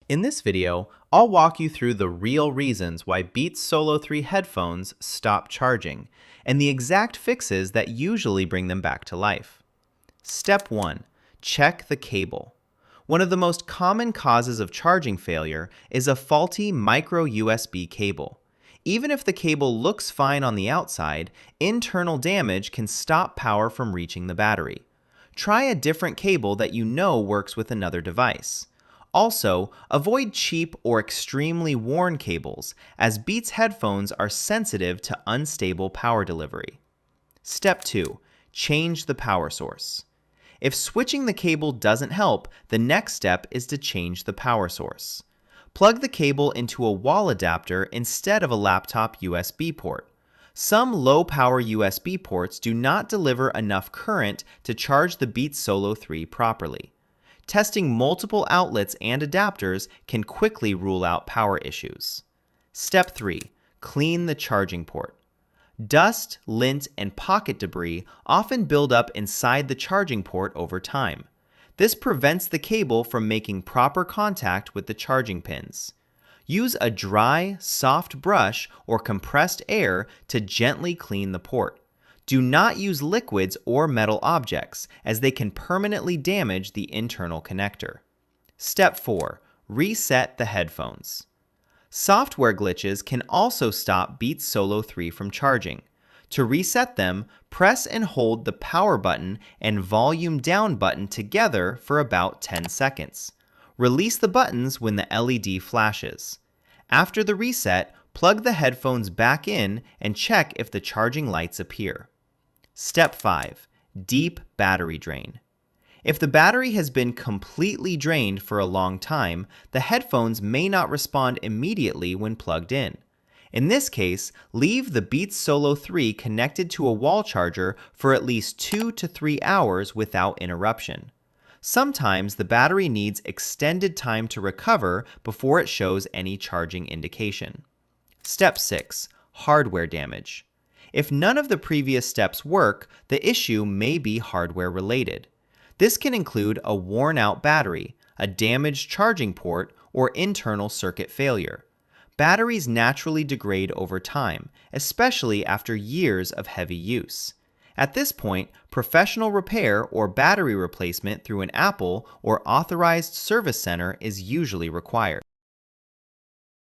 In this video, I'll walk you through the real reasons why Beats Solo 3 headphones stop charging, and the exact fixes that usually bring them back to life. Step 1. Check the cable. One of the most common causes of charging failure is a faulty micro USB cable. Even if the cable looks fine on the outside, internal damage can stop power from reaching the battery. Try a different cable that you know works with another device. Also, avoid cheap or extremely worn cables, as Beats headphones are sensitive to unstable power delivery. Step 2. Change the power source. If switching the cable doesn't help, the next step is to change the power source. Plug the cable into a wall adapter instead of a laptop USB port. Some low-power USB ports do not deliver enough current to charge the Beats Solo 3 properly. Testing multiple outlets and adapters can quickly rule out power issues. Step 3. Clean the charging port. Dust, lint, and pocket debris often build up inside the charging port over time. This prevents the cable from making proper contact with the charging pins. Use a dry, soft brush or compressed air to gently clean the port. Do not use liquids or metal objects, as they can permanently damage the internal connector. Step 4. Reset the headphones. Software glitches can also stop Beats Solo 3 from charging. To reset them, press and hold the power button and volume down button together for about 10 seconds. Release the buttons when the LED flashes. After the reset, plug the headphones back in and check if the charging lights appear. Step 5. Deep battery drain. If the battery has been completely drained for a long time, the headphones may not respond immediately when plugged in. In this case, leave the Beats Solo 3 connected to a wall charger for at least 2 to 3 hours without interruption. Sometimes the battery needs extended time to recover before it shows any charging indication. Step 6. Hardware damage. If none of the previous steps work, the issue may be hardware related. This can include a worn-out battery, a damaged charging port, or internal circuit failure. Batteries naturally degrade over time, especially after years of heavy use. At this point, professional repair or battery replacement through an Apple or authorized service center is usually required.